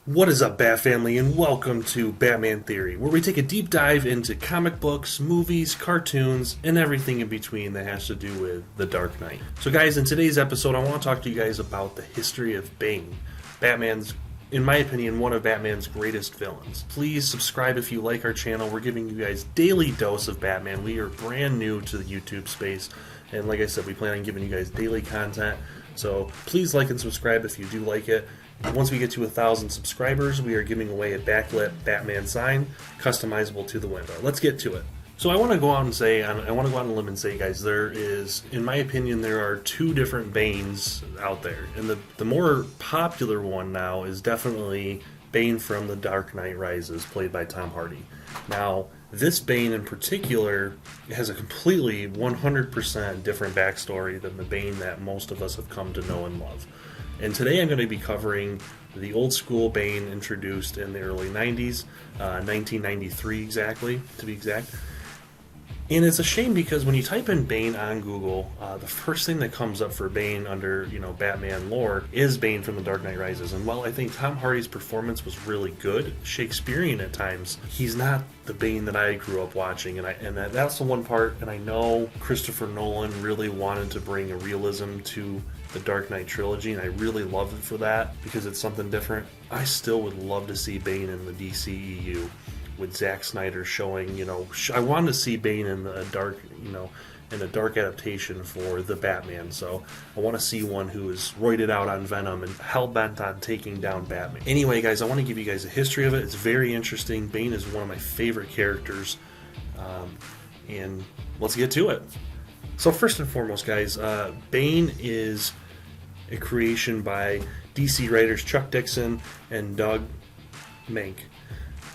What is up, Bat Family, and welcome to Batman Theory, where we take a deep dive into comic books, movies, cartoons, and everything in between that has to do with The Dark Knight. So guys, in today's episode, I want to talk to you guys about the history of Bane, Batman's, in my opinion, one of Batman's greatest villains. Please subscribe if you like our channel. We're giving you guys daily dose of Batman. We are brand new to the YouTube space, and like I said, we plan on giving you guys daily content. So please like and subscribe if you do like it. Once we get to 1,000 subscribers, we are giving away a backlit Batman sign, customizable to the window. Let's get to it. So I want to go out and say, I want to go out on a limb and say, guys, there is, in my opinion, there are two different Banes out there. And the more popular one now is definitely Bane from The Dark Knight Rises, played by Tom Hardy. Now, this Bane in particular has a completely 100% different backstory than the Bane that most of us have come to know and love. And today I'm going to be covering the old school Bane introduced in the early 90s, 1993 exactly, to be exact. And it's a shame because when you type in Bane on Google, the first thing that comes up for Bane under, Batman lore is Bane from The Dark Knight Rises. And while I think Tom Hardy's performance was really good, Shakespearean at times, he's not the Bane that I grew up watching. And that's the one part, and I know Christopher Nolan really wanted to bring a realism to the Dark Knight trilogy, and I really love it for that because it's something different. I still would love to see Bane in the DCEU. With Zack Snyder showing, I wanted to see Bane in a dark adaptation for the Batman. So I want to see one who is roided out on Venom and hell bent on taking down Batman. Anyway, guys, I want to give you guys a history of it. It's very interesting. Bane is one of my favorite characters, and let's get to it. So first and foremost, guys, Bane is a creation by DC writers Chuck Dixon and Doug Mahnke.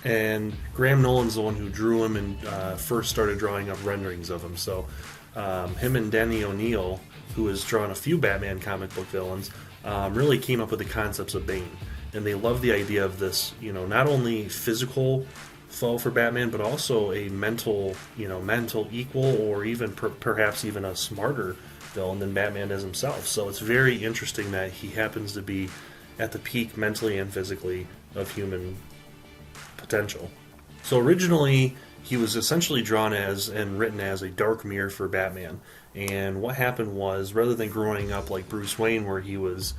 And Graham Nolan's the one who drew him and first started drawing up renderings of him. So him and Denny O'Neil, who has drawn a few Batman comic book villains, really came up with the concepts of Bane. And they love the idea of this, not only physical foe for Batman, but also a mental equal, or even perhaps even a smarter villain than Batman is himself. So it's very interesting that he happens to be at the peak mentally and physically of human potential. So originally he was essentially drawn as and written as a dark mirror for Batman. And what happened was, rather than growing up like Bruce Wayne where he was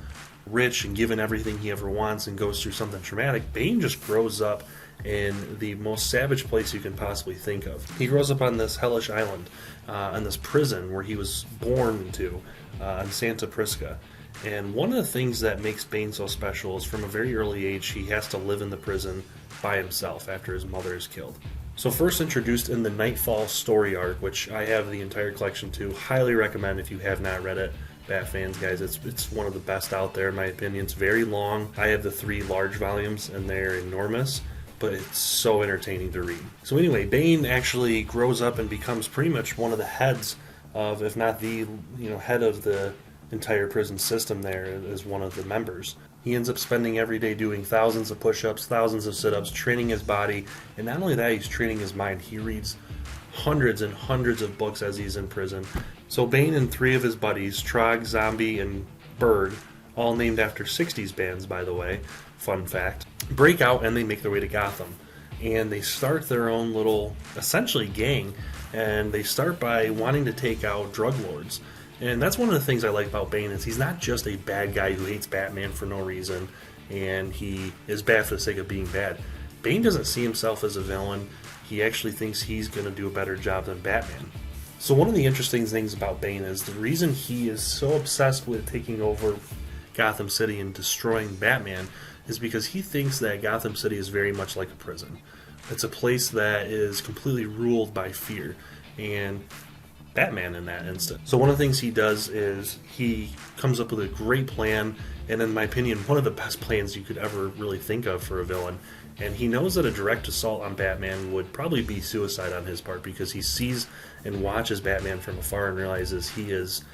rich and given everything he ever wants and goes through something traumatic, Bane just grows up in the most savage place you can possibly think of. He grows up on this hellish island, on this prison where he was born to, on Santa Prisca. And one of the things that makes Bane so special is from a very early age he has to live in the prison by himself after his mother is killed. So first introduced in the Nightfall Story Arc, which I have the entire collection too. Highly recommend if you have not read it. Bat fans, guys, it's one of the best out there in my opinion. It's very long. I have the 3 large volumes and they're enormous, but it's so entertaining to read. So anyway, Bane actually grows up and becomes pretty much one of the heads of, if not the head of the entire prison system there as one of the members. He ends up spending every day doing thousands of push-ups, thousands of sit-ups, training his body, and not only that, he's training his mind. He reads hundreds and hundreds of books as he's in prison. So Bane and 3 of his buddies, Trog, Zombie, and Bird, all named after 60s bands, by the way, fun fact, break out and they make their way to Gotham. And they start their own little, essentially, gang, and they start by wanting to take out drug lords. And that's one of the things I like about Bane is he's not just a bad guy who hates Batman for no reason and he is bad for the sake of being bad. Bane doesn't see himself as a villain. He actually thinks he's going to do a better job than Batman. So one of the interesting things about Bane is the reason he is so obsessed with taking over Gotham City and destroying Batman is because he thinks that Gotham City is very much like a prison. It's a place that is completely ruled by fear. And Batman in that instant. So one of the things he does is he comes up with a great plan, and in my opinion, one of the best plans you could ever really think of for a villain. And he knows that a direct assault on Batman would probably be suicide on his part because he sees and watches Batman from afar and realizes he is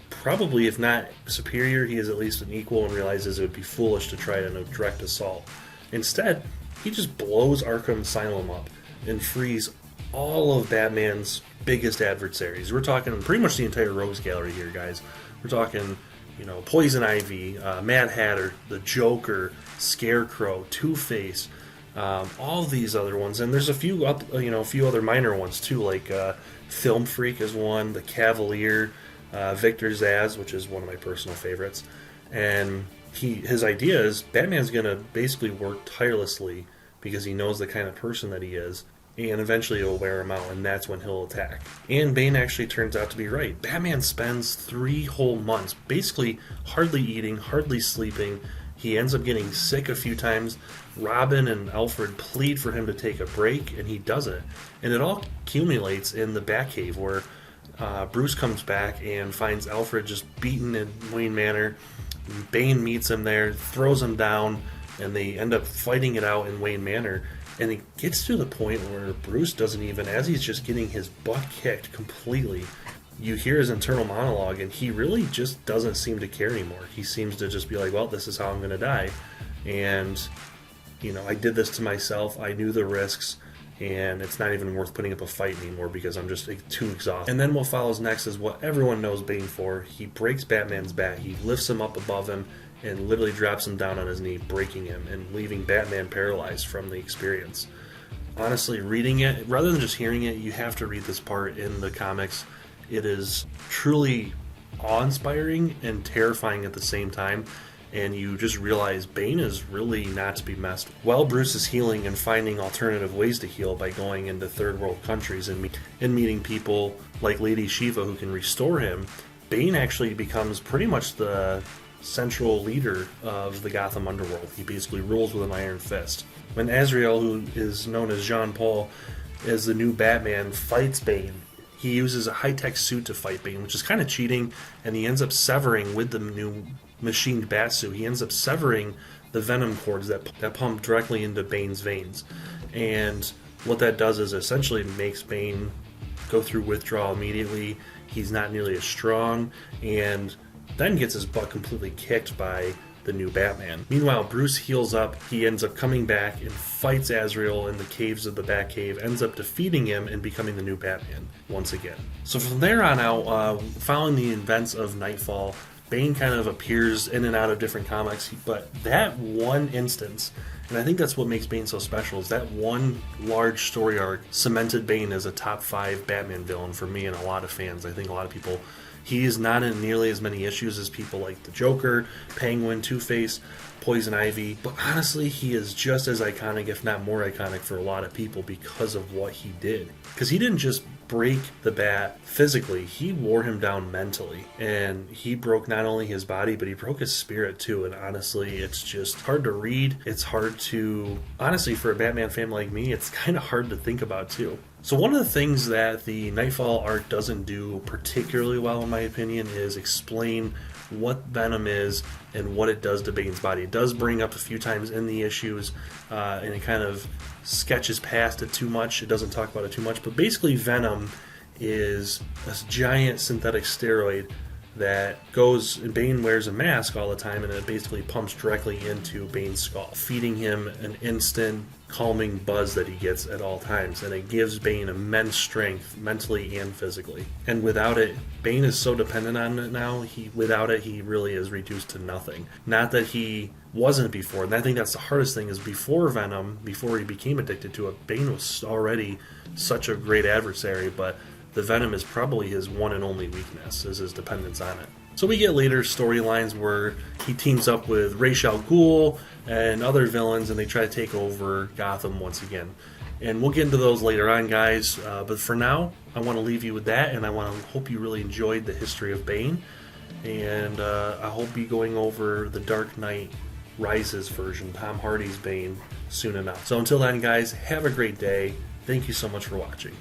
probably, if not superior, he is at least an equal, and realizes it would be foolish to try a direct assault. Instead, he just blows Arkham Asylum up and frees all of Batman's biggest adversaries. We're talking pretty much the entire Rogues Gallery here, guys. We're talking Poison Ivy, Mad Hatter, the Joker, Scarecrow, Two-Face, all these other ones, and there's a few other minor ones too, like Film Freak is one, the Cavalier, Victor Zsasz, which is one of my personal favorites, and his idea is Batman's gonna basically work tirelessly because he knows the kind of person that he is, and eventually it'll wear him out, and that's when he'll attack. And Bane actually turns out to be right. Batman spends 3 whole months basically hardly eating, hardly sleeping. He ends up getting sick a few times. Robin and Alfred plead for him to take a break, and he doesn't. And it all accumulates in the Batcave, where Bruce comes back and finds Alfred just beaten in Wayne Manor. Bane meets him there, throws him down, and they end up fighting it out in Wayne Manor. And it gets to the point where Bruce doesn't even, as he's just getting his butt kicked completely, you hear his internal monologue, and he really just doesn't seem to care anymore. He seems to just be like, well, this is how I'm going to die. And, I did this to myself. I knew the risks, and it's not even worth putting up a fight anymore because I'm just too exhausted. And then what follows next is what everyone knows Bane for. He breaks Batman's bat. He lifts him up above him and literally drops him down on his knee, breaking him and leaving Batman paralyzed from the experience. Honestly, reading it, rather than just hearing it, you have to read this part in the comics. It is truly awe-inspiring and terrifying at the same time, and you just realize Bane is really not to be messed with. While Bruce is healing and finding alternative ways to heal by going into third world countries and meeting people like Lady Shiva who can restore him, Bane actually becomes pretty much the central leader of the Gotham underworld. He basically rules with an iron fist. When Azrael, who is known as Jean-Paul, as the new Batman, fights Bane, he uses a high-tech suit to fight Bane, which is kind of cheating, and he ends up severing, with the new machined bat suit, he ends up severing the venom cords that pump directly into Bane's veins. And what that does is essentially makes Bane go through withdrawal immediately. He's not nearly as strong, and then gets his butt completely kicked by the new Batman. Meanwhile, Bruce heals up. He ends up coming back and fights Azrael in the caves of the Batcave, ends up defeating him and becoming the new Batman once again. So from there on out, following the events of Nightfall, Bane kind of appears in and out of different comics, but that one instance, and I think that's what makes Bane so special, is that one large story arc cemented Bane as a top 5 Batman villain for me and a lot of fans. I think a lot of people, he is not in nearly as many issues as people like the Joker, Penguin, Two-Face, Poison Ivy, but honestly, he is just as iconic, if not more iconic, for a lot of people because of what he did. Because he didn't just break the bat physically, he wore him down mentally, and he broke not only his body, but he broke his spirit too. And honestly, it's just hard to read. It's hard to, honestly, for a Batman fan like me, it's kind of hard to think about too. So one of the things that the Nightfall arc doesn't do particularly well, in my opinion, is explain what Venom is and what it does to Bane's body. It does bring up a few times in the issues, and it kind of sketches past it too much. It doesn't talk about it too much, but basically Venom is a giant synthetic steroid that goes, and Bane wears a mask all the time, and it basically pumps directly into Bane's skull, feeding him an instant calming buzz that he gets at all times, and it gives Bane immense strength mentally and physically. And without it, Bane is so dependent on it now, without it he really is reduced to nothing. Not that he wasn't before, and I think that's the hardest thing, is before Venom, before he became addicted to it, Bane was already such a great adversary, but the Venom is probably his one and only weakness, is his dependence on it. So we get later storylines where he teams up with Ra's al Ghul and other villains, and they try to take over Gotham once again. And we'll get into those later on, guys. But for now, I want to leave you with that, and I hope you really enjoyed the history of Bane. And I hope you going over the Dark Knight Rises version, Tom Hardy's Bane, soon enough. So until then, guys, have a great day. Thank you so much for watching.